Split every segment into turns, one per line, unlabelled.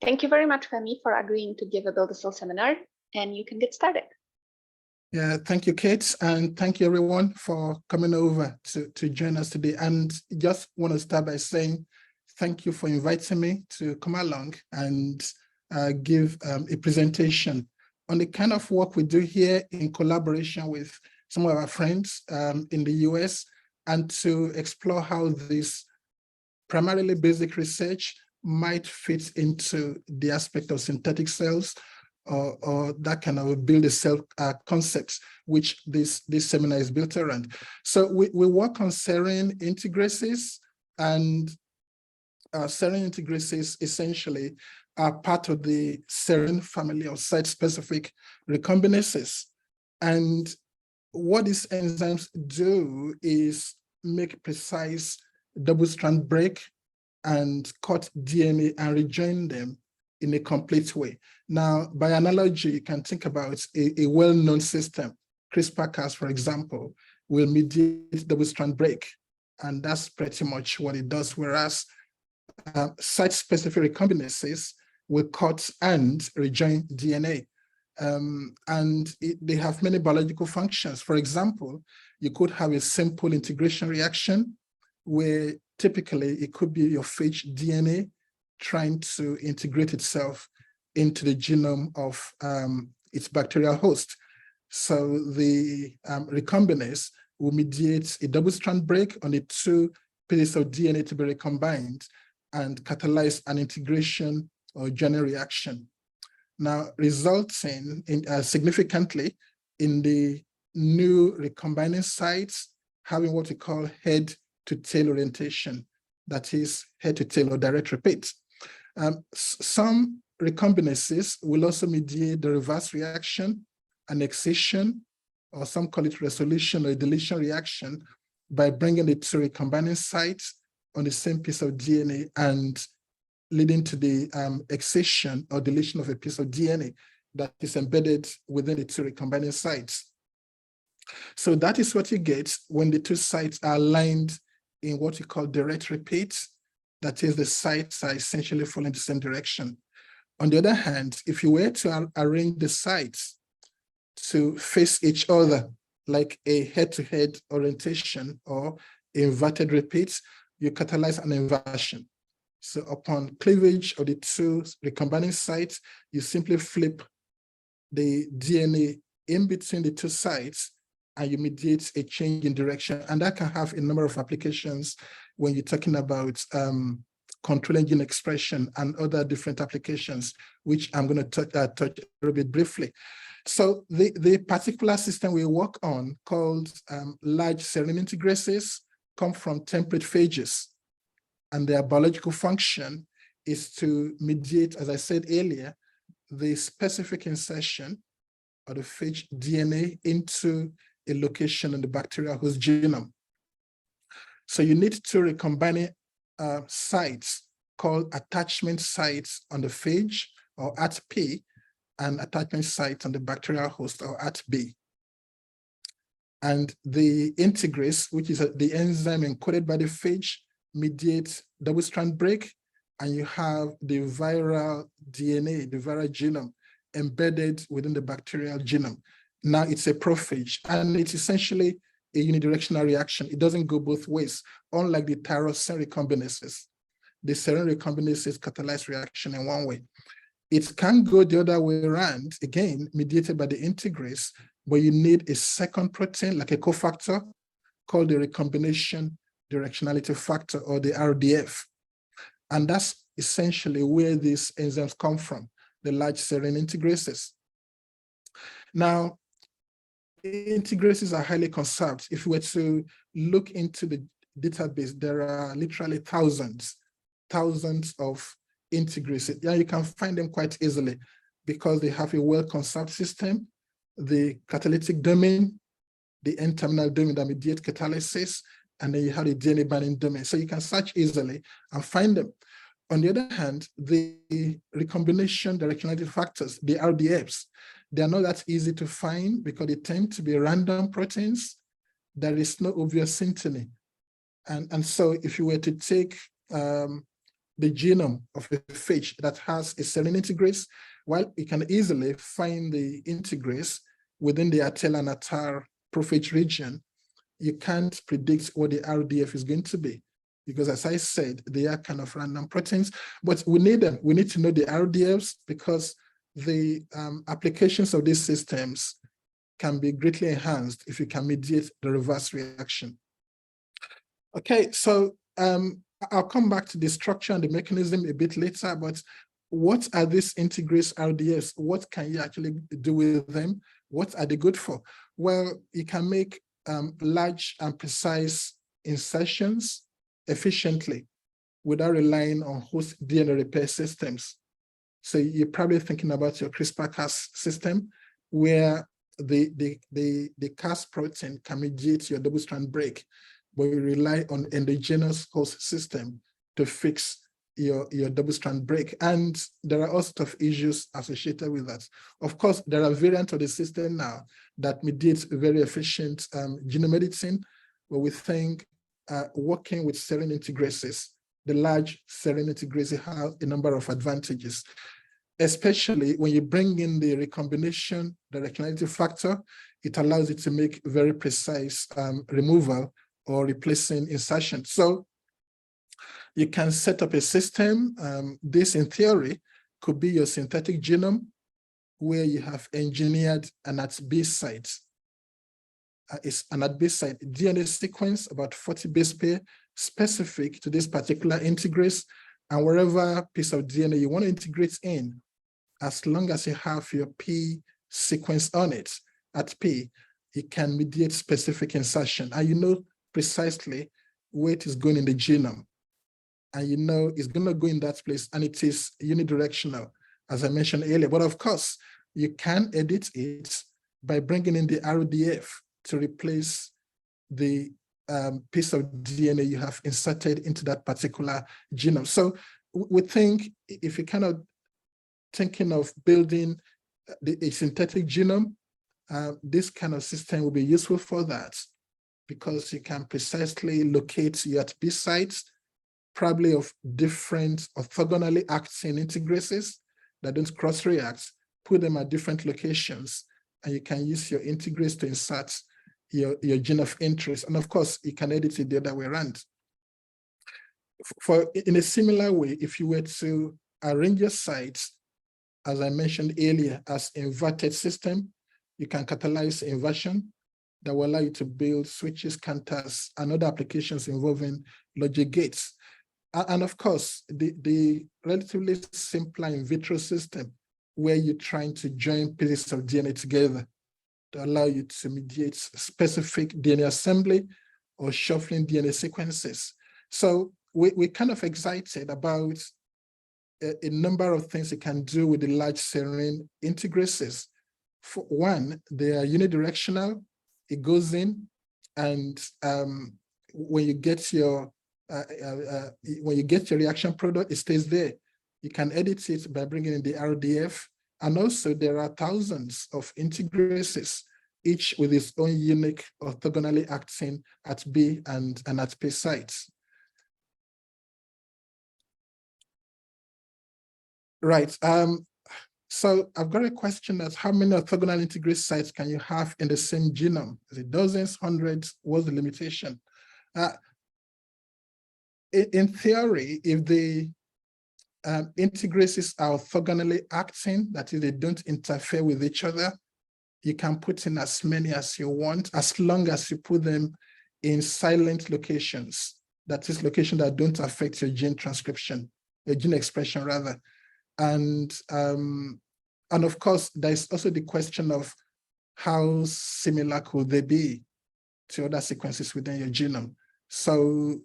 Thank you very much, Femi, for agreeing to give a Build a Cell seminar, and you can get started.
Yeah, thank you, Kate, and thank you everyone for coming over to join us today. And just want to start by saying thank you for inviting me to come along and give a presentation on the kind of work we do here in collaboration with some of our friends in the US, and to explore how this primarily basic research might fit into the aspect of synthetic cells, or that kind of build a cell concepts, which this seminar is built around. So we work on Serine Integrases, and Serine Integrases essentially are part of the Serine family of site-specific recombinases. And what these enzymes do is make precise double-strand break and cut DNA and rejoin them in a complete way. Now, by analogy, you can think about a well-known system. CRISPR-Cas, for example, will mediate double-strand break, and that's pretty much what it does, whereas site-specific recombinases will cut and rejoin DNA. They have many biological functions. For example, you could have a simple integration reaction where typically it could be your phage DNA trying to integrate itself into the genome of its bacterial host. So the recombinase will mediate a double-strand break on the two pieces of DNA to be recombined and catalyze an integration or joining reaction. Now, resulting in, significantly in the new recombining sites having what we call head-to-tail orientation, that is head-to-tail or direct repeat. Some recombinases will also mediate the reverse reaction, an excision, or some call it resolution or deletion reaction, by bringing the two recombining sites on the same piece of DNA and leading to the excision or deletion of a piece of DNA that is embedded within the two recombining sites. So that is what you get when the two sites are aligned in what we call direct repeats. That is, the sites are essentially following the same direction. On the other hand, if you were to arrange the sites to face each other, like a head-to-head orientation or inverted repeats, you catalyze an inversion. So upon cleavage of the two recombining sites, you simply flip the DNA in between the two sites and you mediate a change in direction. And that can have a number of applications when you're talking about controlling gene expression and other different applications, which I'm going to touch a little bit briefly. So the particular system we work on, called large serine integrases, come from temperate phages. And their biological function is to mediate, as I said earlier, the specific insertion of the phage DNA into a location in the bacterial host genome. So you need two recombining sites called attachment sites on the phage, or ATP, and attachment sites on the bacterial host, or ATB. And the integrase, which is the enzyme encoded by the phage, mediates double-strand break, and you have the viral DNA, the viral genome, embedded within the bacterial genome. Now it's a prophage, and it's essentially a unidirectional reaction. It doesn't go both ways, unlike the tyrosine recombinases. The serine recombinases catalyze reaction in one way. It can go the other way around, again, mediated by the integrase, but you need a second protein, like a cofactor, called the recombination directionality factor, or the RDF. And that's essentially where these enzymes come from, the large serine integrases. Now, integrases are highly conserved. If we were to look into the database, there are literally thousands of integrases. Yeah, you can find them quite easily because they have a well-conserved system, the catalytic domain, the N-terminal domain that mediates catalysis, and then you have the DNA binding domain. So you can search easily and find them. On the other hand, the recombination directionality factors, the RDFs, they are not that easy to find because they tend to be random proteins. There is no obvious synteny. And so if you were to take the genome of a phage that has a serine integrase, while you can easily find the integrase within the ATEL and ATAR prophage region, you can't predict what the RDF is going to be, because as I said, they are kind of random proteins, but we need them. We need to know the RDFs because the applications of these systems can be greatly enhanced if you can mediate the reverse reaction. Okay, so I'll come back to the structure and the mechanism a bit later, but what are these integrase RDFs? What can you actually do with them? What are they good for? Well, you can make large and precise insertions efficiently without relying on host DNA repair systems. So you're probably thinking about your CRISPR-Cas system, where the Cas protein can mediate your double-strand break, but you rely on endogenous host system to fix your double-strand break. And there are all sorts of issues associated with that. Of course, there are variants of the system now that mediate very efficient genome editing, but we think working with Serine Integrases, the large Serine Integrases have a number of advantages, especially when you bring in the recombination, the recombination factor. It allows you to make very precise removal or replacing insertion. So you can set up a system. This, in theory, could be your synthetic genome, where you have engineered an at-B site. It's an at-B site DNA sequence, about 40 base pair, specific to this particular integrase, and wherever piece of DNA you want to integrate in, as long as you have your P sequence on it, at P, it can mediate specific insertion, and you know precisely where it is going in the genome. And you know it's going to go in that place, and it is unidirectional, as I mentioned earlier. But of course, you can edit it by bringing in the RDF to replace the piece of DNA you have inserted into that particular genome. So we think if you're kind of thinking of building a synthetic genome, this kind of system will be useful for that, because you can precisely locate your at-B sites, probably of different orthogonally acting integrases that don't cross-react, put them at different locations, and you can use your integrase to insert your gene of interest. And of course, you can edit it the other way around. In a similar way, if you were to arrange your sites, as I mentioned earlier, as inverted system, you can catalyze inversion that will allow you to build switches, counters, and other applications involving logic gates. And of course, the relatively simpler in vitro system, where you're trying to join pieces of DNA together to allow you to mediate specific DNA assembly or shuffling DNA sequences. So we're kind of excited about a number of things you can do with the large serine integrases. For one, they are unidirectional. It goes in, and when you get your reaction product, it stays there. You can edit it by bringing in the RDF, and also there are thousands of integrases, each with its own unique orthogonally acting at B and at P sites. Right. So I've got a question that's how many orthogonal integrase sites can you have in the same genome? Is it dozens, hundreds? What's the limitation? In theory, if the integrases are orthogonally acting, that is, they don't interfere with each other, you can put in as many as you want, as long as you put them in silent locations. That is, locations that don't affect your gene transcription, your gene expression rather. And of course, there's also the question of how similar could they be to other sequences within your genome. So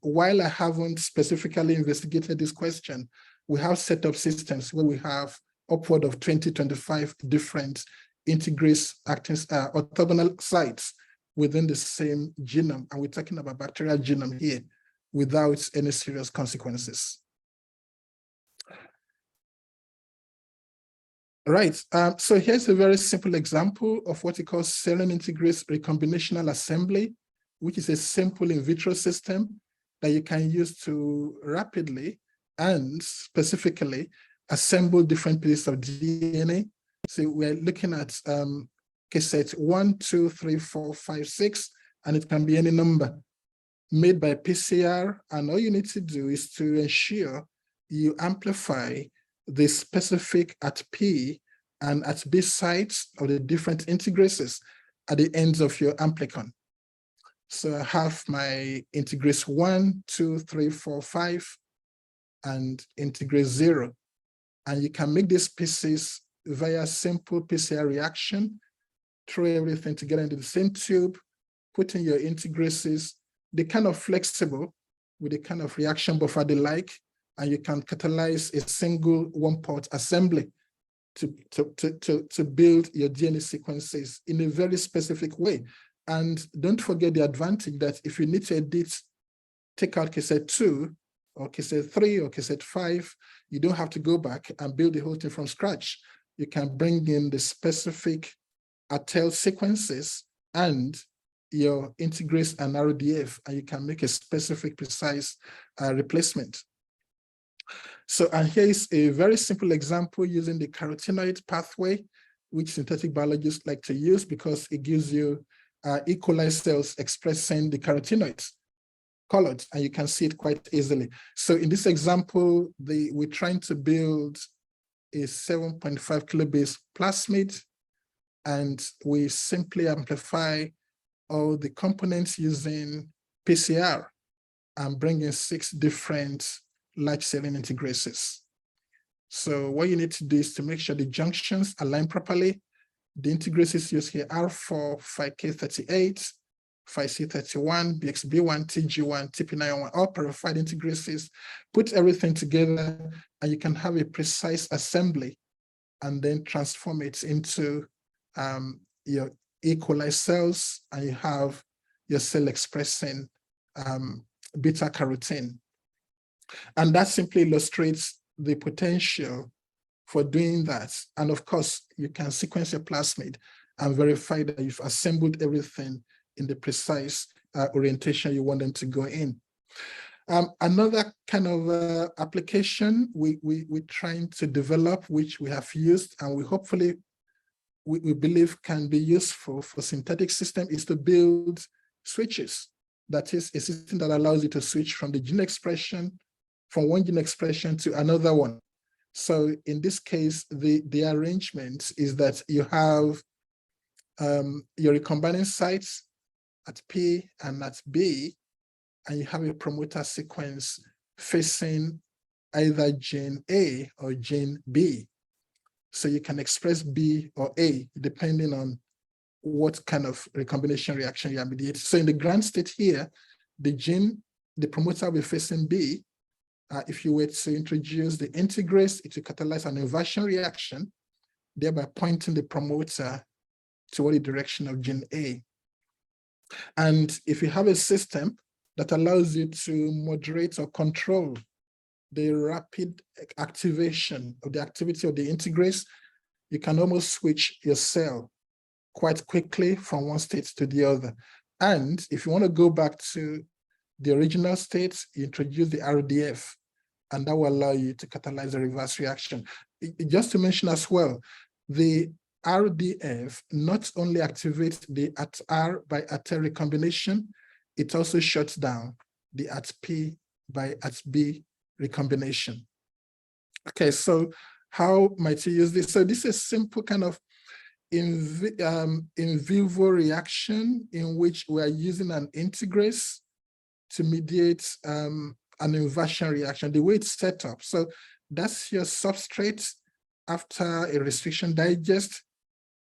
while I haven't specifically investigated this question, we have set up systems where we have upward of 20, 25 different integrase acting orthogonal sites within the same genome. And we're talking about bacterial genome here without any serious consequences. Right, so here's a very simple example of what we call Serine Integrase recombinational assembly, which is a simple in vitro system that you can use to rapidly and specifically assemble different pieces of DNA. So we're looking at cassette 1, 2, 3, 4, 5, 6, and it can be any number made by PCR. And all you need to do is to ensure you amplify the specific at P and at B sites of the different integrases at the ends of your amplicon. So I have my integrase 1, 2, 3, 4, 5, and integrase 0. And you can make these pieces via simple PCR reaction, throw everything together into the same tube, put in your integrases. They're kind of flexible with the kind of reaction buffer they like, and you can catalyze a single one-part assembly to build your DNA sequences in a very specific way. And don't forget the advantage that if you need to edit, take out cassette 2 or cassette 3 or cassette 5, you don't have to go back and build the whole thing from scratch. You can bring in the specific ATEL sequences and your integrase and RDF, and you can make a specific, precise replacement. So, and here is a very simple example using the Keratinoid Pathway, which synthetic biologists like to use because it gives you E. coli cells expressing the carotenoids colored, and you can see it quite easily. So in this example, we're trying to build a 7.5 kilobase plasmid, and we simply amplify all the components using PCR and bring in 6 different large serine integrases. So what you need to do is to make sure the junctions align properly. The integrases used here are for 5K38, 5C31, BXB1, TG1, TP91, all purified integrases. Put everything together and you can have a precise assembly and then transform it into your E. coli cells, and you have your cell expressing beta carotene. And that simply illustrates the potential for doing that. And of course, you can sequence your plasmid and verify that you've assembled everything in the precise orientation you want them to go in. Another kind of application we're trying to develop, which we have used and we believe can be useful for synthetic system, is to build switches. That is a system that allows you to switch from the gene expression, from one gene expression to another one. So in this case, the arrangement is that you have your recombinant sites at P and at B, and you have a promoter sequence facing either gene A or gene B. So you can express B or A, depending on what kind of recombination reaction you are mediating. So in the ground state here, the promoter will be facing B. If you were to introduce the integrase, it will catalyze an inversion reaction, thereby pointing the promoter toward the direction of gene A. And if you have a system that allows you to moderate or control the rapid activation of the activity of the integrase, you can almost switch your cell quite quickly from one state to the other. And if you want to go back to the original state, you introduce the RDF, and that will allow you to catalyze a reverse reaction. Just to mention as well, the RDF not only activates the AT-R by AT recombination, it also shuts down the AT-P by AT-B recombination. Okay, so how might you use this? So this is a simple kind of in vivo reaction in which we are using an integrase to mediate an inversion reaction, the way it's set up. So that's your substrate. After a restriction digest,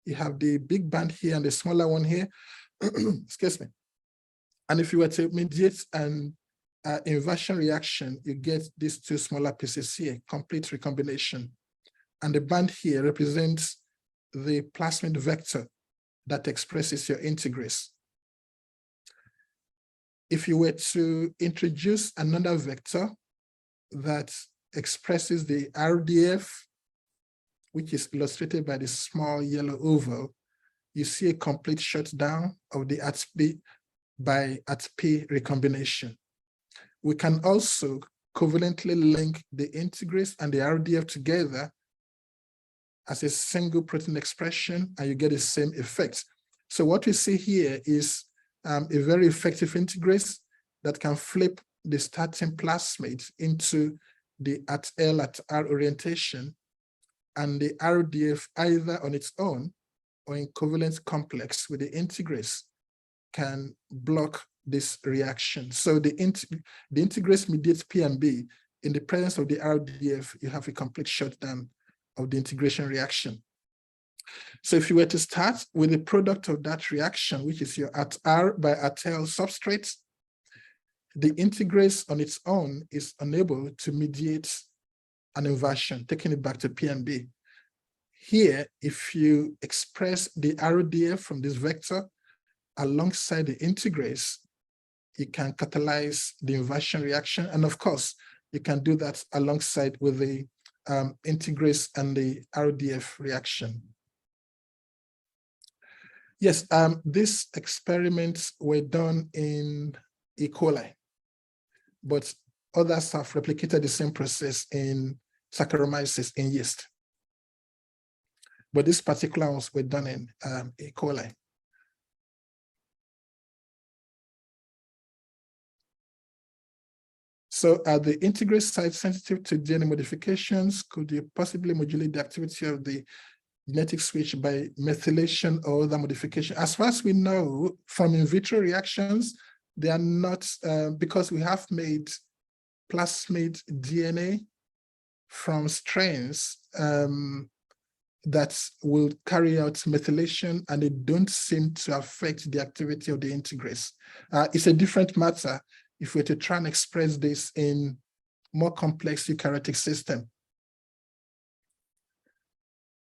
you have the big band here and the smaller one here. Excuse me. And if you were to mediate an inversion reaction, you get these 2 smaller pieces here, complete recombination. And the band here represents the plasmid vector that expresses your integrase. If you were to introduce another vector that expresses the RDF, which is illustrated by the small yellow oval, you see a complete shutdown of the AT-B by AT-P recombination. We can also covalently link the integrase and the RDF together as a single protein expression, and you get the same effect. So what we see here is a very effective integrase that can flip the starting plasmid into the at L at R orientation, and the RDF either on its own or in covalent complex with the integrase can block this reaction. So the integrase mediates P and B. In the presence of the RDF, you have a complete shutdown of the integration reaction. So if you were to start with the product of that reaction, which is your at R by at L substrate, the integrase on its own is unable to mediate an inversion, taking it back to P and B. Here, if you express the RDF from this vector alongside the integrase, you can catalyze the inversion reaction. And of course, you can do that alongside with the integrase and the RDF reaction. Yes, these experiments were done in E. coli, but others have replicated the same process in Saccharomyces in yeast. But these particular ones were done in E. coli. So are the integrase sites sensitive to DNA modifications? Could you possibly modulate the activity of the genetic switch by methylation or other modification? As far as we know from in vitro reactions, they are not, because we have made plasmid DNA from strains that will carry out methylation, and they don't seem to affect the activity of the integrase. It's a different matter if we're to try and express this in more complex eukaryotic system.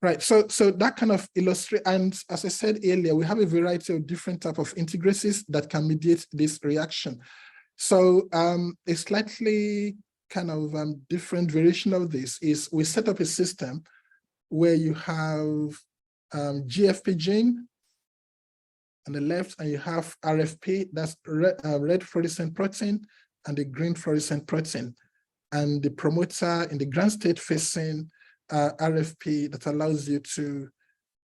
Right, so that kind of illustrates, and as I said earlier, we have a variety of different types of integrases that can mediate this reaction. So a slightly kind of different variation of this is we set up a system where you have GFP gene on the left, and you have RFP, that's red fluorescent protein, and the green fluorescent protein. And the promoter in the ground state facing RFP that allows you to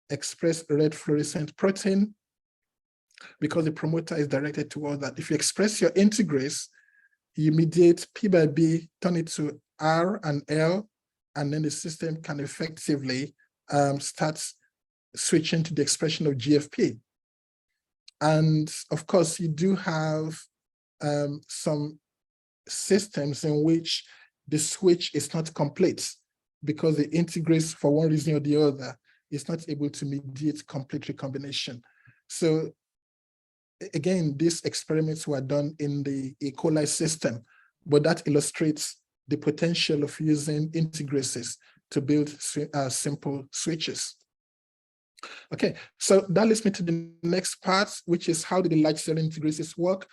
express red fluorescent protein because the promoter is directed toward that. If you express your integrase, you mediate P by B, turn it to R and L, and then the system can effectively start switching to the expression of GFP. And of course, you do have some systems in which the switch is not complete because the integrase, for one reason or the other, is not able to mediate complete recombination. So again, these experiments were done in the E. coli system, but that illustrates the potential of using integrases to build simple switches. Okay, so that leads me to the next part, which is how do the large serine integrases work?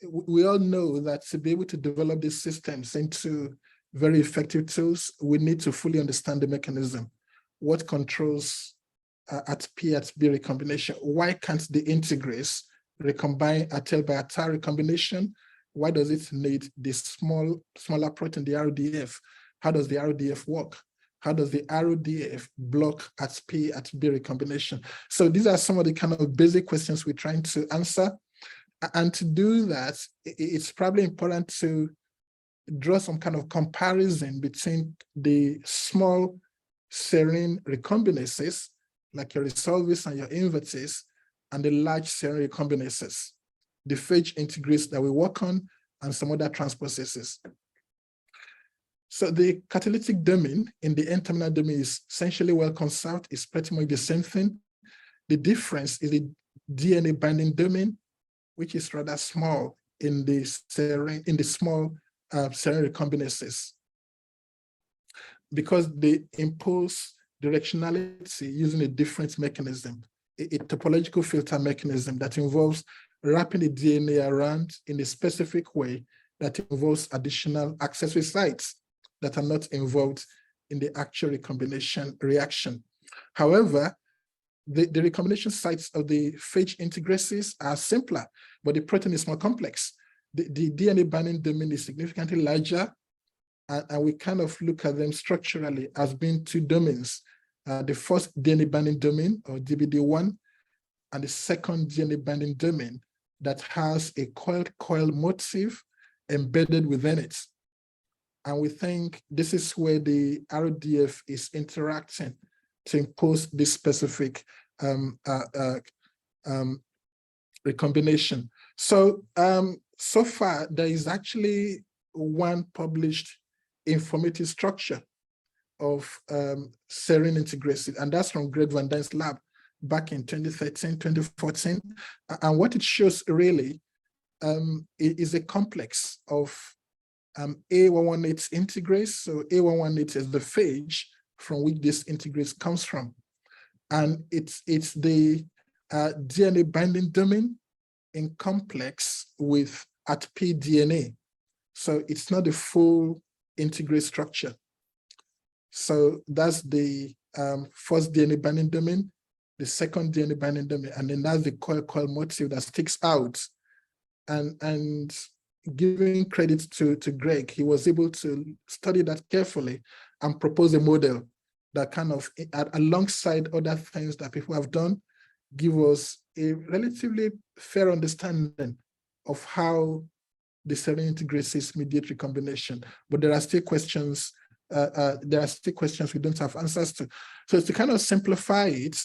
We all know that to be able to develop these systems into very effective tools, we need to fully understand the mechanism. What controls at P at B recombination? Why can't the integrase recombine at L by at R recombination? Why does it need the smaller protein, the RDF? How does the RDF work? How does the RDF block at P at B recombination? So these are some of the kind of basic questions we're trying to answer. And to do that, it's probably important to draw some kind of comparison between the small serine recombinases, like your resolvases and your invertases, and the large serine recombinases, the phage integrase that we work on, and some other transposases. So the catalytic domain in the N-terminal domain is essentially well conserved. It's pretty much the same thing. The difference is the DNA binding domain, which is rather small in the serine, in the small serine recombinases, because they impose directionality using a different mechanism, a topological filter mechanism that involves wrapping the DNA around in a specific way that involves additional accessory sites that are not involved in the actual recombination reaction. However, the recombination sites of the phage integrases are simpler, but the protein is more complex. the DNA binding domain is significantly larger, and we kind of look at them structurally as being two domains. The first DNA binding domain, or DBD1, and the second DNA binding domain that has a coil motif embedded within it. And we think this is where the RDF is interacting to impose this specific recombination. So, so far, there is actually one published informative structure of Serine Integrases, and that's from Greg Van Dyne's lab back in 2013, 2014. And what it shows really is a complex of A118 Integris. So A118 is the phage from which this integrase comes from. And it's the DNA binding domain in complex with ATP DNA. So it's not a full integrase structure. So that's the first DNA binding domain, the second DNA binding domain, and then that's the coil motif that sticks out. And giving credit to Greg, he was able to study that carefully and propose a model that kind of, alongside other things that people have done, give us a relatively fair understanding of how the Serine Integrases mediate recombination. But there are still questions. We don't have answers to. So to kind of simplify it,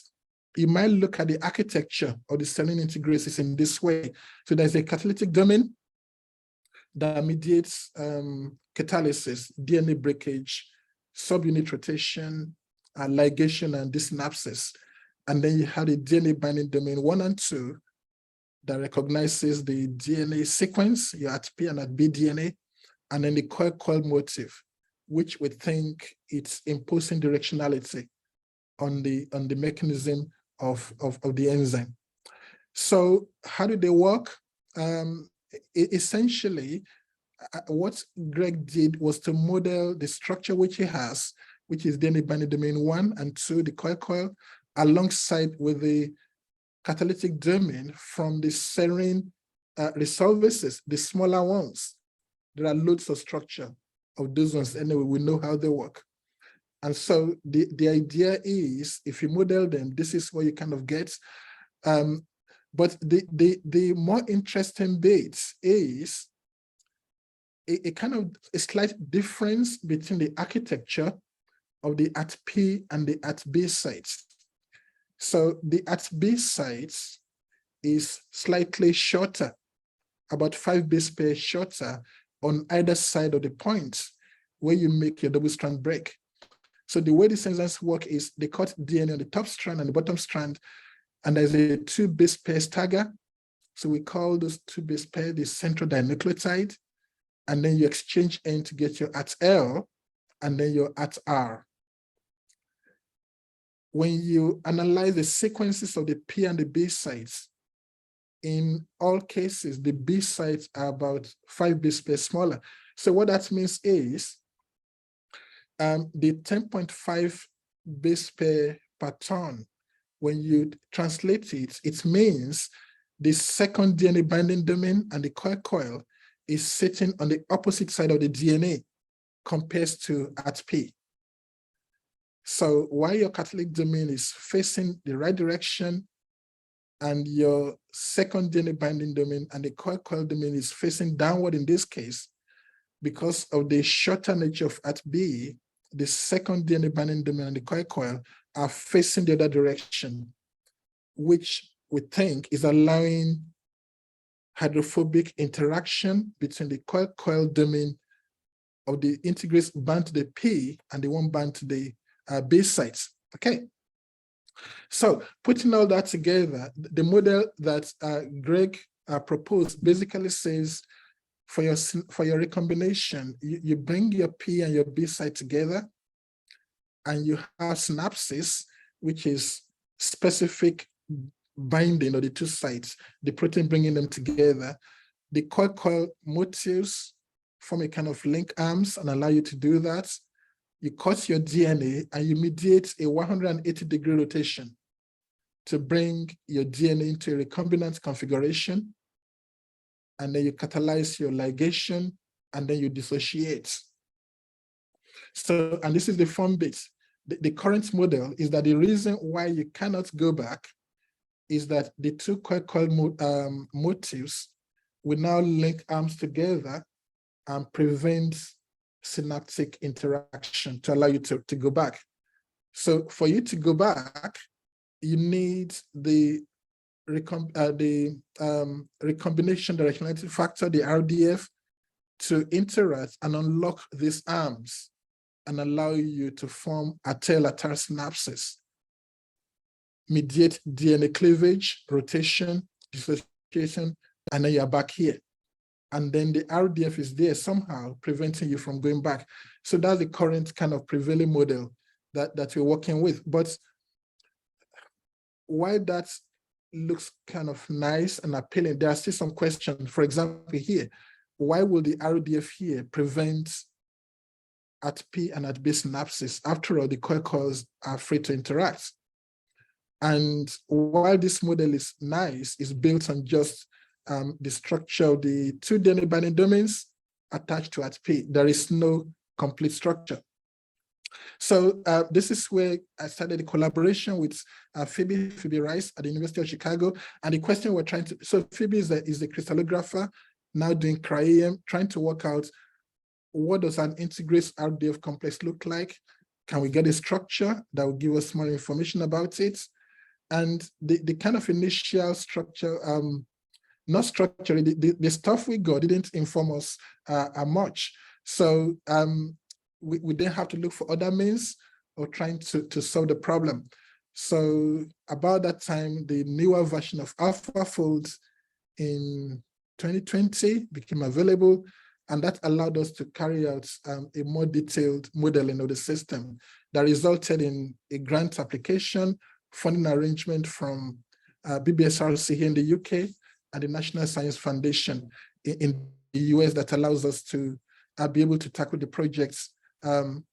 you might look at the architecture of the Serine Integrases in this way. So there's a catalytic domain that mediates catalysis, DNA breakage, subunit rotation, ligation, and desynapsis. And then you have the DNA binding domain 1 and 2 that recognizes the DNA sequence, your ATP and ATB DNA, and then the coil motif, which we think it's imposing directionality on the mechanism of the enzyme. So how do they work? Essentially, what Greg did was to model the structure which he has, which is DNA binding domain 1 and 2, the coil, alongside with the catalytic domain from the serine resolvases, the smaller ones. There are loads of structure of those ones. Anyway, we know how they work. And so the idea is, if you model them, this is what you kind of get. But the more interesting bit is a kind of a slight difference between the architecture of the ATP and the ATB sites. So the ATB sites is slightly shorter, about 5 base pairs shorter on either side of the point where you make your double strand break. So the way these enzymes work is they cut DNA on the top strand and the bottom strand, and there's a 2 base pair stagger. So we call those 2 base pair the central dinucleotide, and then you exchange N to get your AT-L and then your AT-R. When you analyze the sequences of the P and the B sites, in all cases, the B sites are about 5 base pairs smaller. So what that means is the 10.5 base pair per turn, when you translate it, it means the second DNA binding domain and the coil is sitting on the opposite side of the DNA compared to ATP. So while your catalytic domain is facing the right direction and your second DNA binding domain and the coil domain is facing downward in this case, because of the shorter nature of ATB, the second DNA binding domain and the coil are facing the other direction, which we think is allowing hydrophobic interaction between the coil domain of the integrase bound to the P and the one bound to the base sites. Okay. So putting all that together, the model that Greg proposed basically says for your recombination, you bring your P and your B site together, and you have synapsis, which is specific binding of the 2 sites, the protein bringing them together. The coil motifs form a kind of link arms and allow you to do that. You cut your DNA and you mediate a 180-degree rotation to bring your DNA into a recombinant configuration. and then you catalyze your ligation, and then you dissociate. So, and this is the fun bit. The current model is that the reason why you cannot go back is that the two coil motifs will now link arms together and prevent synaptic interaction to allow you to go back. So for you to go back, you need the recombination directionality factor, the RDF, to interact and unlock these arms and allow you to form tail-lateral synapses, mediate DNA cleavage, rotation, dissociation, and then you're back here. And then the RDF is there somehow preventing you from going back. So that's the current kind of prevailing model that we're working with. But while that looks kind of nice and appealing, there are still some questions. For example, here, why will the RDF here prevent at P and at B synapses? After all, the coils are free to interact. And while this model is nice, it's built on just the structure of the two DNA binding domains attached to at P. There is no complete structure. So this is where I started a collaboration with Phoebe Rice at the University of Chicago. And the question we're trying to, so Phoebe is a crystallographer now doing cryo-EM, trying to work out what does an integrase RDF complex look like? Can we get a structure that will give us more information about it? And the kind of initial structure, not structure, the stuff we got didn't inform us much. So we then have to look for other means of trying to solve the problem. So about that time, the newer version of AlphaFold in 2020 became available, and that allowed us to carry out a more detailed modeling of the system that resulted in a grant application, funding arrangement from BBSRC here in the UK and the National Science Foundation in the US that allows us to be able to tackle the projects in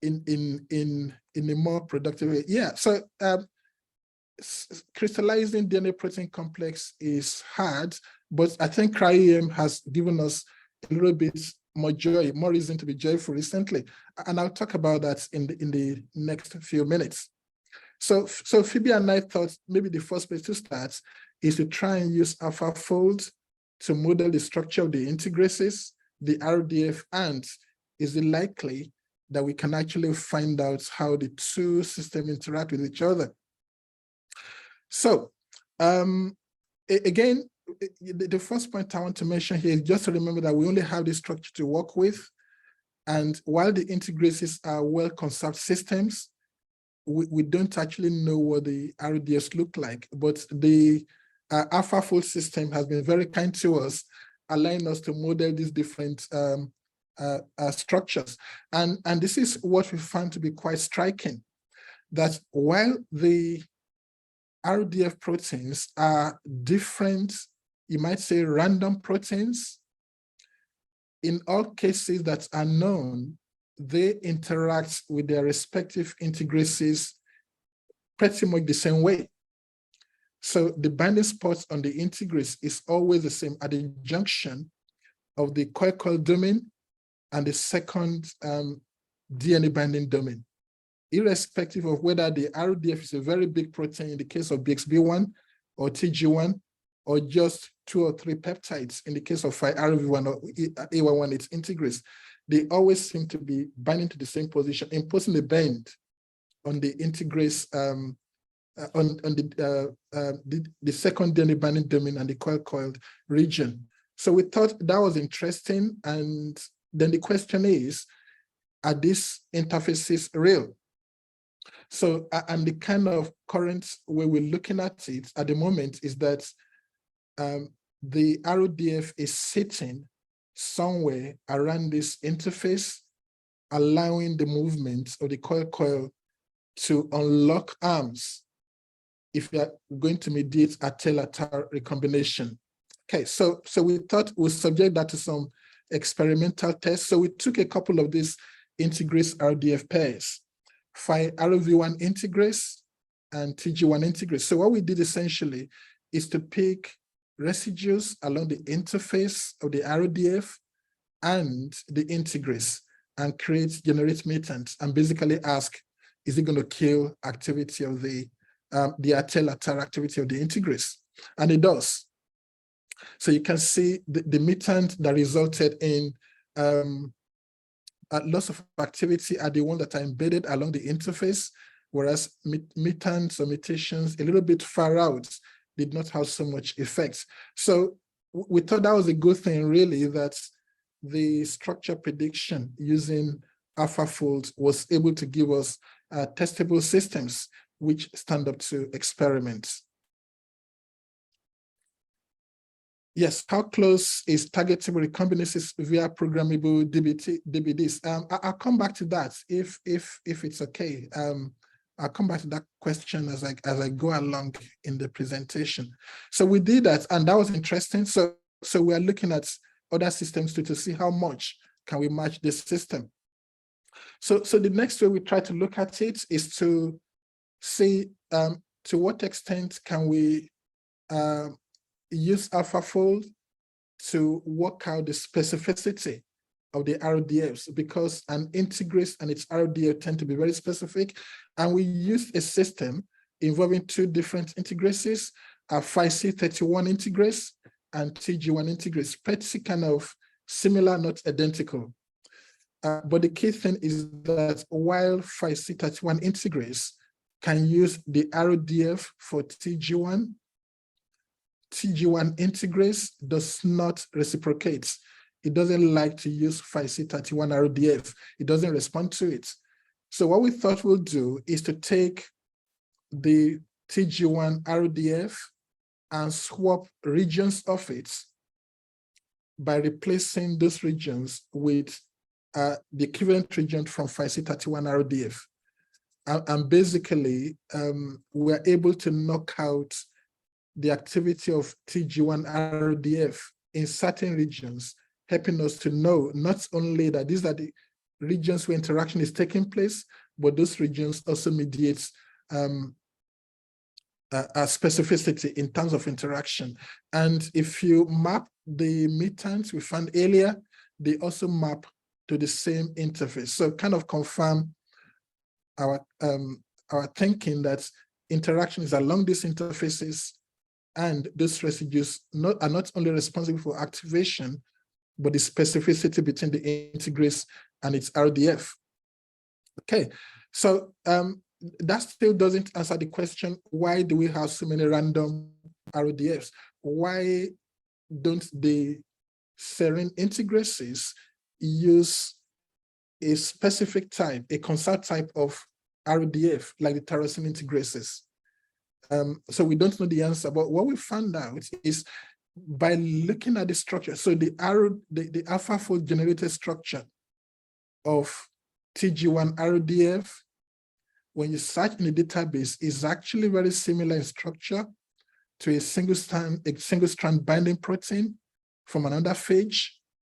a more productive way. Yeah, so crystallizing DNA protein complex is hard, but I think cryo-EM has given us a little bit more joy, more reason to be joyful recently. And I'll talk about that in the next few minutes. So Phoebe and I thought maybe the first place to start is to try and use AlphaFold to model the structure of the integrases, the RDF, and is it likely that we can actually find out how the two systems interact with each other? So again, the first point I want to mention here is just to remember that we only have this structure to work with. And while the integrases are well-conserved systems, we don't actually know what the RDFs look like, but the AlphaFold system has been very kind to us, allowing us to model these different structures. And this is what we found to be quite striking, that while the RDF proteins are different, you might say random proteins, in all cases that are known, they interact with their respective integrases pretty much the same way. So the binding spots on the integrase is always the same at the junction of the coil domain and the second DNA binding domain, irrespective of whether the RDF is a very big protein in the case of BXB1 or TG1, or just 2 or 3 peptides in the case of RV1 or A118 Integris. They always seem to be binding to the same position, imposing a bend on the integrase, on the second DNA binding domain and the coiled region. So we thought that was interesting. And then the question is, are these interfaces real? So, and the kind of current way we're looking at it at the moment is that the RDF is sitting somewhere around this interface, allowing the movement of the coil to unlock arms if you are going to mediate a tail-lateral recombination. Okay, so we thought we'd subject that to some experimental tests. So we took a couple of these integrase RDF pairs, RV1 integrase and TG1 integrase. So what we did essentially is to pick residues along the interface of the RDF and the integris and generate mutants and basically ask, is it going to kill activity of the lateral activity of the integris? And it does. So you can see the mutant that resulted in loss of activity are the ones that are embedded along the interface, whereas mutants or mutations a little bit far out did not have so much effect. So we thought that was a good thing, really, that the structure prediction using AlphaFold was able to give us testable systems which stand up to experiments. Yes, how close is targetable recombinases via programmable DBDs? I'll come back to that if it's okay. I'll come back to that question as I go along in the presentation. So we did that, and that was interesting. So we are looking at other systems to see how much can we match this system. So the next way we try to look at it is to see to what extent can we use AlphaFold to work out the specificity of the RDFs, because an integris and its RDF tend to be very specific. And we used a system involving two different integrases, a 5C31 integris and TG1 integris, pretty kind of similar, not identical. But the key thing is that while 5C31 integris can use the RDF for TG1 integris does not reciprocate. It doesn't like to use 5C31 RDF. It doesn't respond to it. So what we thought we'll do is to take the TG1 RDF and swap regions of it by replacing those regions with the equivalent region from 5C31 RDF. And basically, we're able to knock out the activity of TG1 RDF in certain regions, helping us to know not only that these are the regions where interaction is taking place, but those regions also mediate a specificity in terms of interaction. And if you map the mutants we found earlier, they also map to the same interface. So kind of confirm our thinking that interaction is along these interfaces, and those residues are not only responsible for activation, but the specificity between the integris and its RDF. Okay, so that still doesn't answer the question, why do we have so many random RDFs? Why don't the Serine Integrases use a specific type, a consult type of RDF, like the tyrosine integrases? So we don't know the answer, but what we found out is by looking at the structure. So the AlphaFold generated structure of TG1 RDF, when you search in the database, is actually very similar in structure to a single strand binding protein from another phage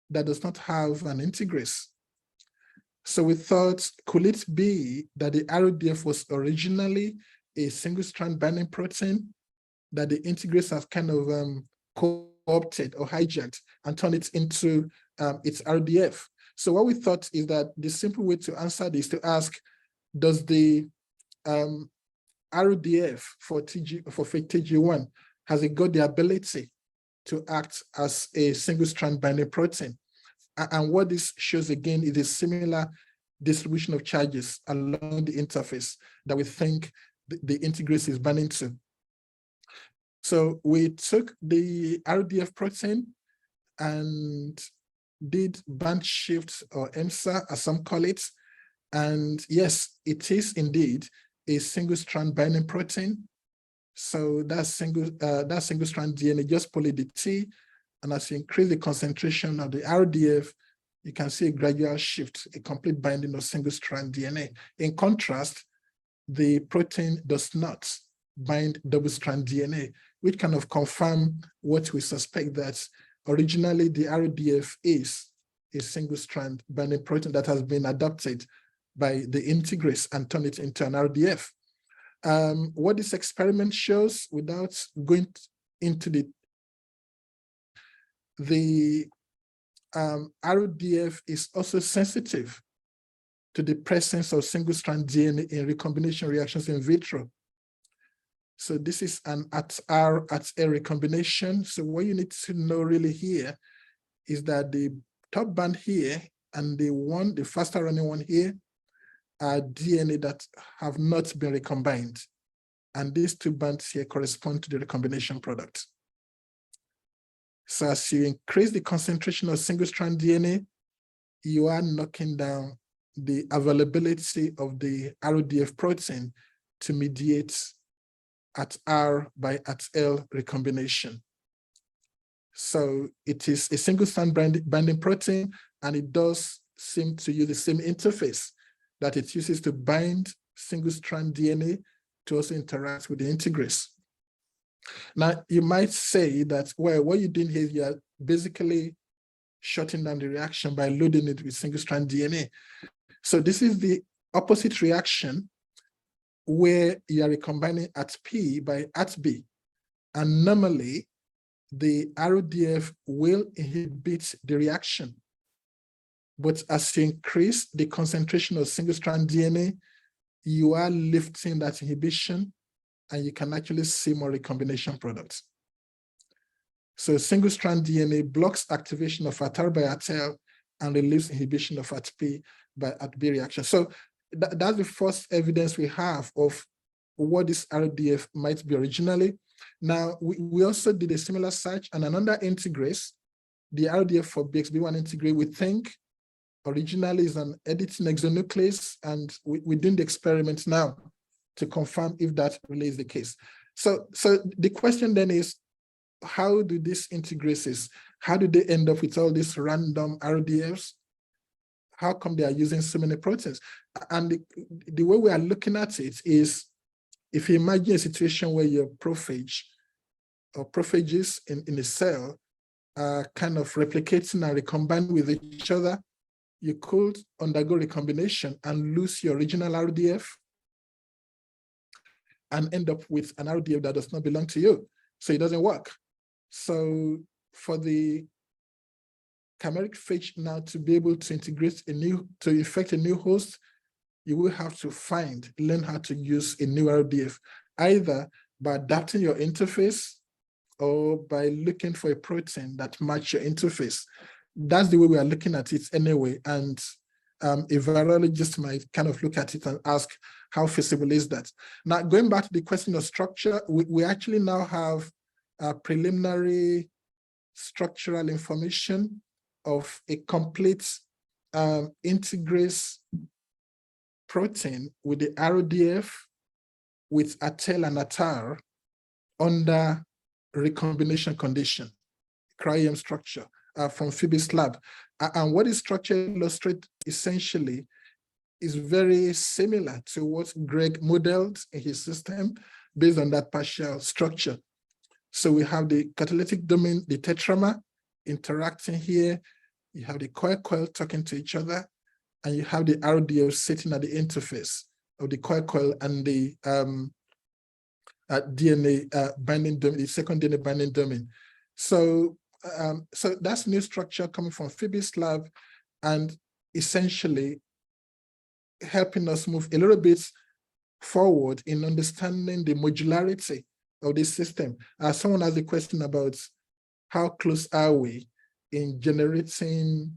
that does not have an integris. So we thought, could it be that the RDF was originally a single strand binding protein that the integris have kind of co-opted or hijacked and turned it into its RDF? So what we thought is that the simple way to answer this is to ask, does the RDF for TG1, has it got the ability to act as a single strand binding protein? And what this shows again is a similar distribution of charges along the interface that we think the integris is binding to. So we took the RDF protein and did band shift, or EMSA as some call it. And yes, it is indeed a single strand binding protein. So that single strand DNA just polled the T, and as you increase the concentration of the RDF, you can see a gradual shift, a complete binding of single strand DNA. In contrast, the protein does not bind double strand DNA, which kind of confirm what we suspect, that originally the RDF is a single strand binding protein that has been adapted by the integris and turned it into an RDF. What this experiment shows, without going into the the RDF is also sensitive to the presence of single-strand DNA in recombination reactions in vitro. So this is an at-R, at-A recombination. So what you need to know really here is that the top band here and the faster running one here are DNA that have not been recombined. And these two bands here correspond to the recombination product. So as you increase the concentration of single-strand DNA, you are knocking down the availability of the RDF protein to mediate at R by at L recombination. So it is a single-strand binding protein, and it does seem to use the same interface that it uses to bind single-strand DNA to also interact with the integrase. Now, you might say that, well, what you're doing here is you're basically shutting down the reaction by loading it with single-strand DNA. So this is the opposite reaction where you are recombining at P by at B. And normally, the RDF will inhibit the reaction. But as you increase the concentration of single-strand DNA, you are lifting that inhibition, and you can actually see more recombination products. So single-strand DNA blocks activation of at R by at L and relieves inhibition of at P by at B reaction. So that's the first evidence we have of what this RDF might be originally. Now, we also did a similar search on another integrase, the RDF for BXB1 integrase, we think originally is an editing exonuclease, and we're doing the experiment now to confirm if that really is the case. So the question then is, how do these integrases, how do they end up with all these random RDFs? How come they are using so many proteins? And the way we are looking at it is, if you imagine a situation where your prophage or prophages in a cell are kind of replicating and recombining with each other, you could undergo recombination and lose your original RDF and end up with an RDF that does not belong to you. So it doesn't work. So for the chimeric phage now to be able to integrate to infect a new host, you will have to learn how to use a new RDF, either by adapting your interface or by looking for a protein that matches your interface. That's the way we are looking at it anyway. And a virologist might kind of look at it and ask, how feasible is that? Now, going back to the question of structure, we actually now have preliminary structural information of a complete integrase protein with the RDF with ATEL and ATAR under recombination condition, cryo-EM structure from Phoebe's lab. And what this structure illustrates essentially is very similar to what Greg modeled in his system based on that partial structure. So we have the catalytic domain, the tetramer interacting here. You have the coil talking to each other, and you have the RDF sitting at the interface of the coil and the DNA binding domain, the second DNA binding domain. So that's new structure coming from Phoebe's lab, and essentially helping us move a little bit forward in understanding the modularity of this system. Someone asked a question about how close are we in generating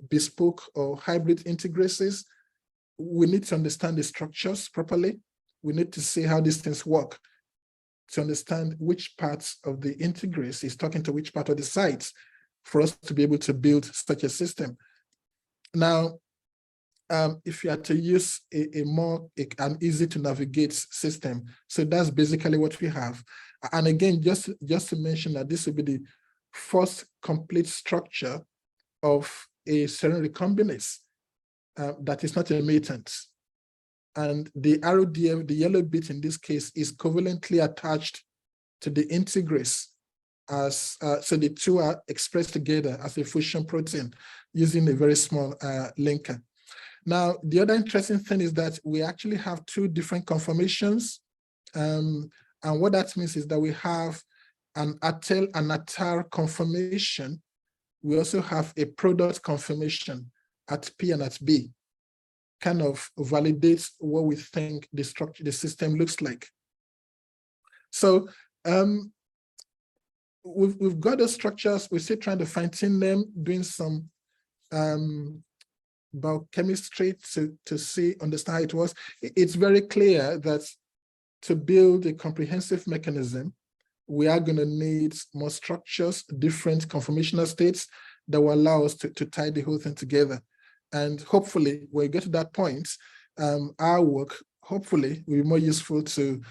bespoke or hybrid integrases. We need to understand the structures properly. We need to see how these things work to understand which parts of the integrase is talking to which part of the sites for us to be able to build such a system. Now, if you are to use an easy to navigate system, so that's basically what we have. And again, just to mention that this will be the first complete structure of a serine recombinase that is not a mutant. And the RDF, the yellow bit in this case, is covalently attached to the integrase. So the two are expressed together as a fusion protein using a very small linker. Now, the other interesting thing is that we actually have two different conformations. And what that means is that we have an ATEL and ATAR conformation we also have a product confirmation at P and at B, kind of validates what we think the structure, the system looks like. So we've got the structures, we're still trying to fine-tune them, doing some biochemistry to see, understand how it works. It's very clear that to build a comprehensive mechanism, we are going to need more structures, different conformational states that will allow us to tie the whole thing together. And hopefully, when we get to that point, our work, hopefully, will be more useful to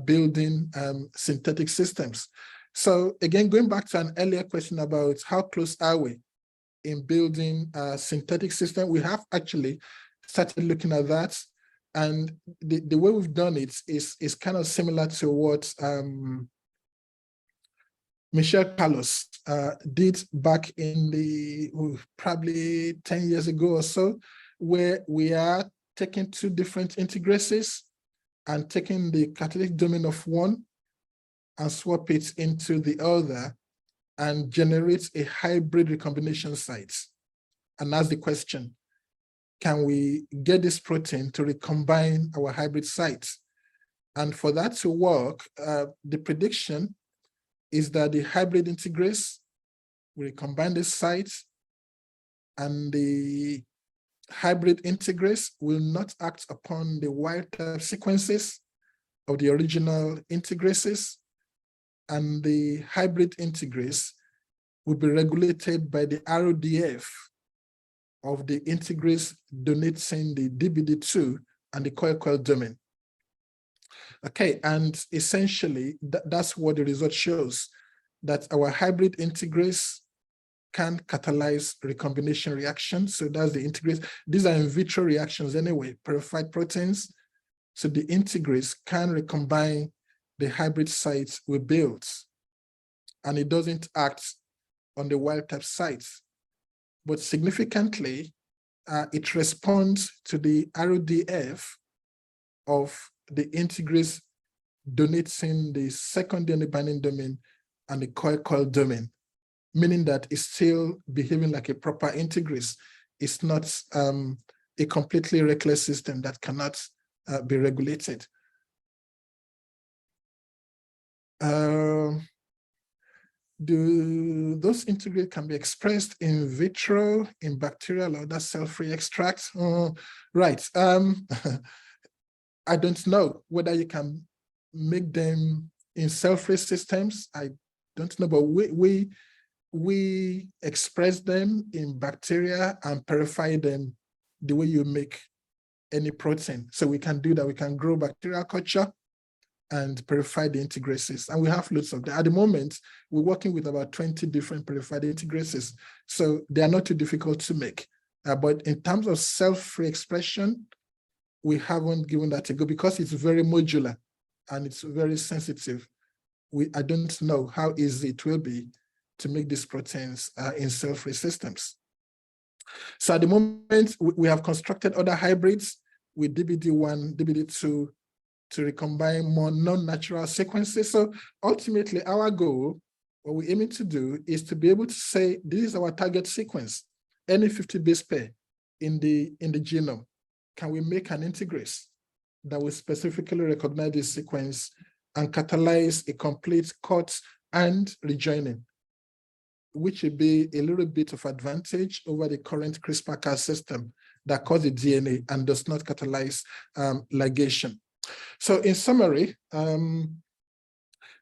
building synthetic systems. So again, going back to an earlier question about how close are we in building a synthetic system, we have actually started looking at that. And the way we've done it is kind of similar to what Michel Carlos did back in the probably 10 years ago or so, where we are taking two different integrases and taking the catalytic domain of one and swap it into the other and generate a hybrid recombination site. And that's the question. Can we get this protein to recombine our hybrid sites? And for that to work, the prediction is that the hybrid integrase will recombine this site, and the hybrid integrase will not act upon the wild-type sequences of the original integrases, and the hybrid integrase will be regulated by the RODF of the integrase donating the DBD2 and the coil domain. Okay, and essentially that's what the result shows, that our hybrid integrase can catalyze recombination reactions. So that's the integrase. These are in vitro reactions anyway, purified proteins. So the integrase can recombine the hybrid sites we built, and it doesn't act on the wild type sites. But significantly, it responds to the RODF of the integrase donating the second DNA binding domain and the coil domain, meaning that it's still behaving like a proper integrase. It's not a completely reckless system that cannot be regulated. Those integrates can be expressed in vitro, in bacterial or other cell-free extracts? Right. I don't know whether you can make them in cell-free systems. I don't know, but we express them in bacteria and purify them the way you make any protein. So we can do that. We can grow bacterial culture and purify the integrases. And we have loads of them. At the moment, we're working with about 20 different purified integrases. So they are not too difficult to make. But in terms of cell-free expression, we haven't given that a go because it's very modular and it's very sensitive. I don't know how easy it will be to make these proteins in cell-free systems. So at the moment, we have constructed other hybrids with DBD1, DBD2 to recombine more non-natural sequences. So ultimately, our goal, what we're aiming to do, is to be able to say, this is our target sequence, any 50 base pair in the genome. Can we make an integrase that will specifically recognize this sequence and catalyze a complete cut and rejoining, which would be a little bit of advantage over the current CRISPR-Cas system that cuts the DNA and does not catalyze ligation. So in summary,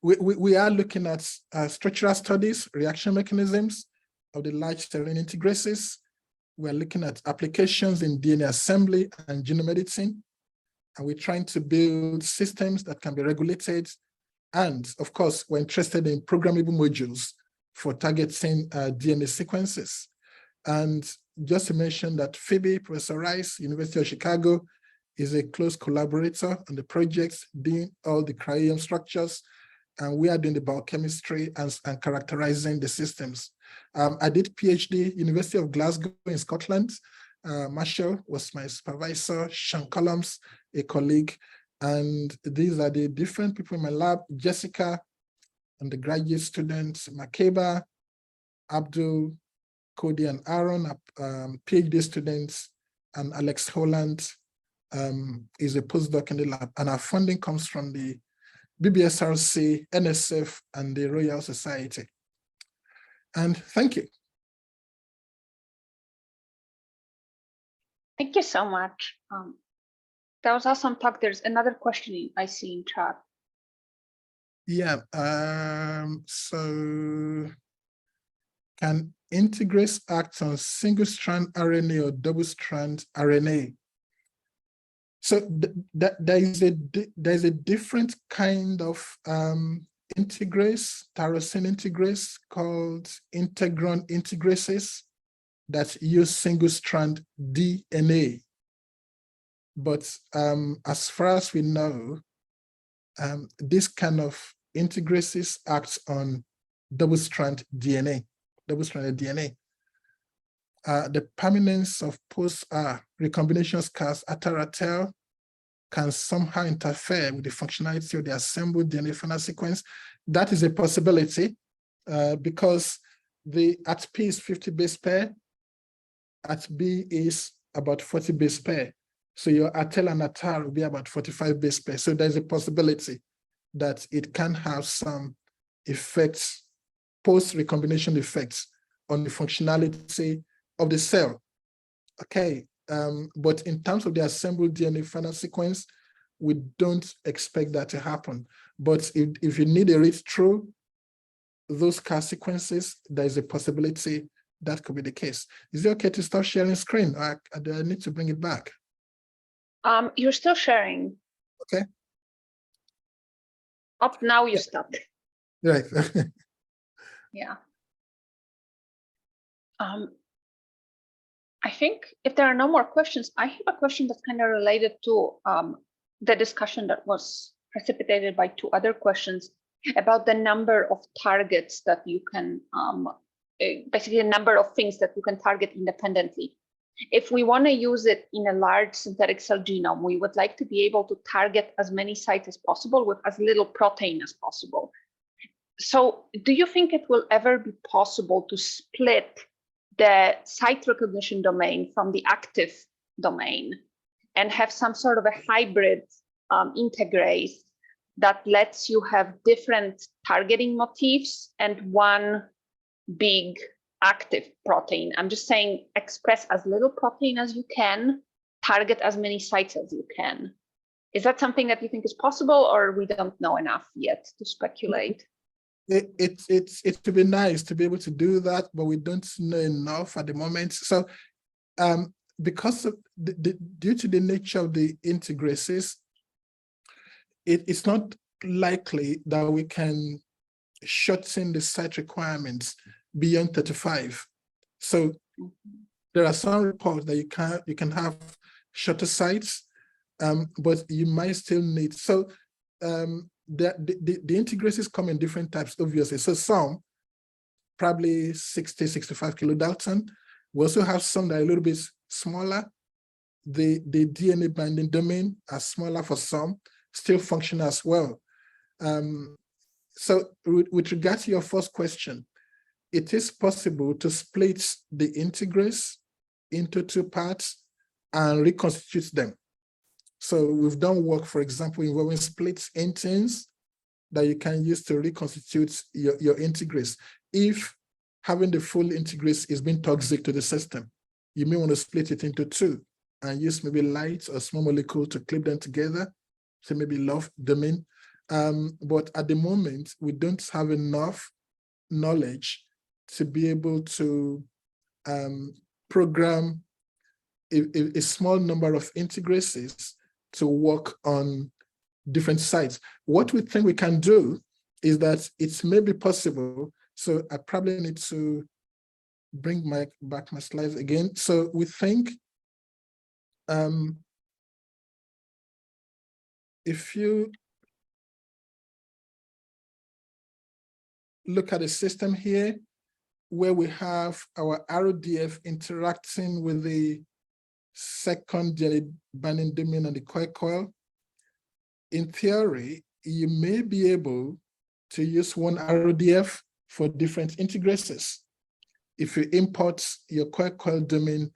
we are looking at structural studies, reaction mechanisms of the large serine integrases. We're looking at applications in DNA assembly and genome editing. And we're trying to build systems that can be regulated. And of course, we're interested in programmable modules for targeting DNA sequences. And just to mention that Phoebe, Professor Rice, University of Chicago, is a close collaborator on the project, doing all the cryo-EM structures, and we are doing the biochemistry and characterizing the systems. I did PhD, University of Glasgow in Scotland. Marshall was my supervisor, Sean Collins, a colleague, and these are the different people in my lab: Jessica, undergraduate student, Makeba, Abdul, Cody and Aaron are PhD students, and Alex Holland is a postdoc in the lab. And our funding comes from the BBSRC, NSF, and the Royal Society. And thank you.
Thank you so much. That was awesome talk. There's another question I see in chat.
Yeah, so can integrase act on single-strand RNA or double-strand RNA? So there's a different kind of integrase, tyrosine integrase, called integron integrases that use single-strand DNA. But as far as we know, this kind of integrases act on double-strand DNA, double-stranded DNA. The permanence of post-recombination scars ataratel can somehow interfere with the functionality of the assembled DNA final sequence. That is a possibility because at P is 50 base pair, at B is about 40 base pair. So your atel and atar will be about 45 base pair. So there's a possibility that it can have some effects, post-recombination effects on the functionality of the cell. Okay, but in terms of the assembled DNA final sequence, we don't expect that to happen. But if you need a read through those CAR sequences, there's a possibility that could be the case. Is it okay to stop sharing screen? Do I need to bring it back?
You're still sharing.
Okay.
Up now you stopped.
Right.
Yeah. I think if there are no more questions, I have a question that's kind of related to the discussion that was precipitated by two other questions about the number of targets that you can, basically the number of things that you can target independently. If we want to use it in a large synthetic cell genome, we would like to be able to target as many sites as possible with as little protein as possible. So do you think it will ever be possible to split the site recognition domain from the active domain and have some sort of a hybrid integrase that lets you have different targeting motifs and one big active protein? I'm just saying express as little protein as you can, target as many sites as you can. Is that something that you think is possible, or we don't know enough yet to speculate?
It would be nice to be able to do that, but we don't know enough at the moment. So because of due to the nature of the integrases, it's not likely that we can shorten the site requirements beyond 35. So there are some reports that you can have shorter sites, but you might still need, so the integrases come in different types, obviously. So some, probably 60, 65 kilodalton. We also have some that are a little bit smaller. The DNA binding domain are smaller for some, still function as well. So with regard to your first question, it is possible to split the integrase into two parts and reconstitute them. So we've done work, for example, involving split inteins that you can use to reconstitute your integrase. If having the full integrase is being toxic to the system, you may want to split it into two and use maybe light or small molecule to clip them together, so maybe love domain. But at the moment, we don't have enough knowledge to be able to program a small number of integrases to work on different sites. What we think we can do is that it may be possible. So I probably need to bring back my slides again. So we think if you look at the system here, where we have our RODF interacting with the second DNA binding domain and the coil, in theory, you may be able to use one RODF for different integrases. if you import your coil domain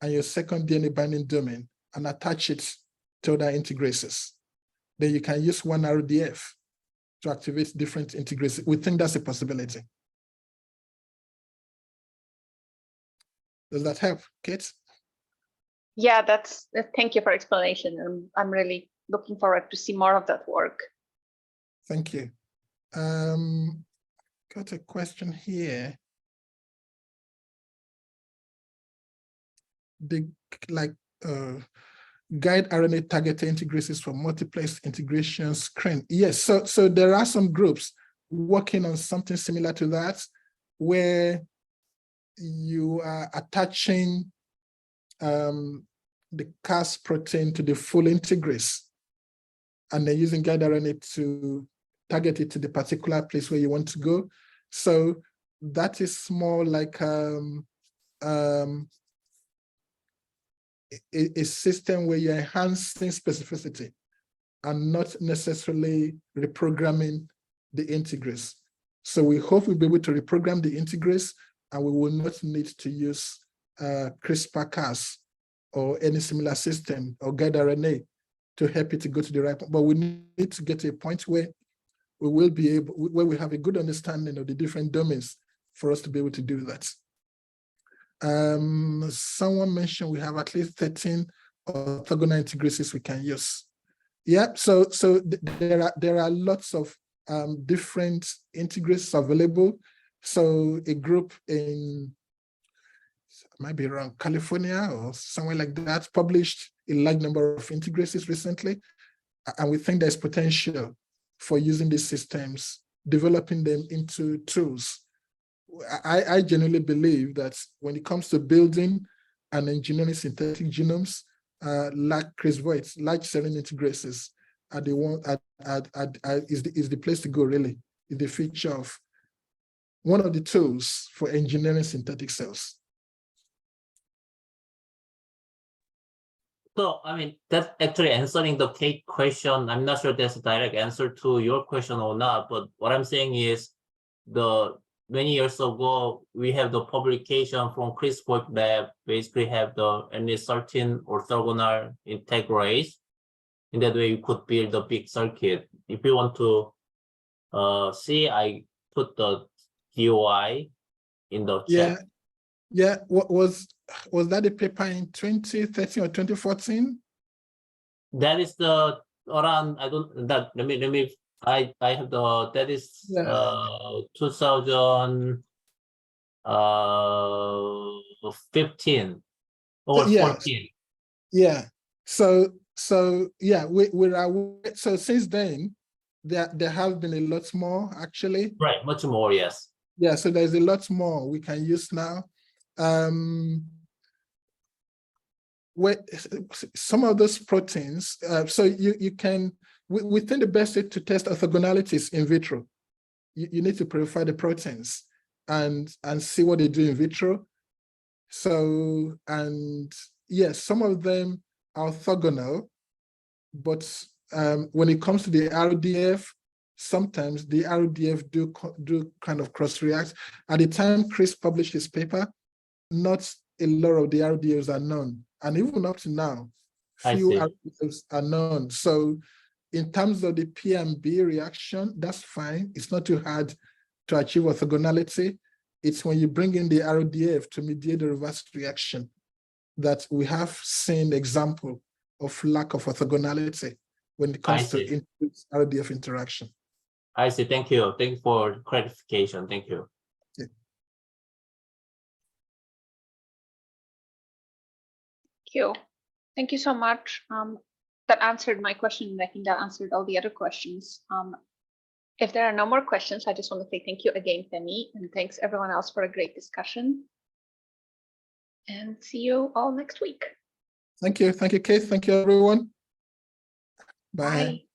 and your second DNA binding domain and attach it to other integrases, then you can use one RDF to activate different integrases. We think that's a possibility. Does that help, Kate?
Yeah, thank you for explanation. I'm really looking forward to see more of that work.
Thank you. Got a question here. Guide RNA targeted integrases for multiplex integration screen. Yes, so there are some groups working on something similar to that, where you are attaching the Cas protein to the full integrase, and then using guide RNA to target it to the particular place where you want to go. So that is more like a system where you're enhancing specificity and not necessarily reprogramming the integrase. So we hope we'll be able to reprogram the integrase, and we will not need to use CRISPR-Cas or any similar system or guide RNA to help it to go to the right point. But we need to get to a point where we will be able, where we have a good understanding of the different domains for us to be able to do that. Someone mentioned we have at least 13 orthogonal integrases we can use. Yeah, so there are lots of different integrases available. So a group in, might be around California or somewhere like that, published a large number of integrases recently, and we think there's potential for using these systems, developing them into tools. I genuinely believe that when it comes to building and engineering synthetic genomes, like Chris Voigt's large Serine Integrases are the one is the place to go. Really, is the feature of one of the tools for engineering synthetic cells.
So, I mean, that's actually answering the Kate question. I'm not sure that's a direct answer to your question or not, but what I'm saying is many years ago, we have the publication from Chris Voigt lab, basically have the at least 13 orthogonal integrase. In that way, you could build a big circuit. If you want to see, I put the DOI in the chat.
Yeah. What was that a paper in 2013 or 2014?
That is the around, I don't, that, let me, I have the, that is 2015 or 14.
Yeah. So yeah, we're aware. So since then, there have been a lot more actually.
Right, much more, yes.
Yeah, so there's a lot more we can use now. Where some of those proteins, so you can, we think the best way to test orthogonalities in vitro. You need to purify the proteins and see what they do in vitro. So, and yes, some of them are orthogonal, but when it comes to the RDF, sometimes the RDF do kind of cross-react. At the time Chris published his paper, not a lot of the RDFs are known. And even up to now, few RDFs are known. So in terms of the P&B reaction, that's fine. It's not too hard to achieve orthogonality. It's when you bring in the RDF to mediate the reverse reaction that we have seen example of lack of orthogonality when it comes to RDF interaction.
I see. Thank you. Thank you for clarification. Thank you.
Yeah.
Thank you so much. That answered my question, and I think that answered all the other questions. If there are no more questions, I just want to say thank you again, Femi, and thanks everyone else for a great discussion. And see you all next week.
Thank you. Thank you, Kate. Thank you, everyone. Bye.
Bye.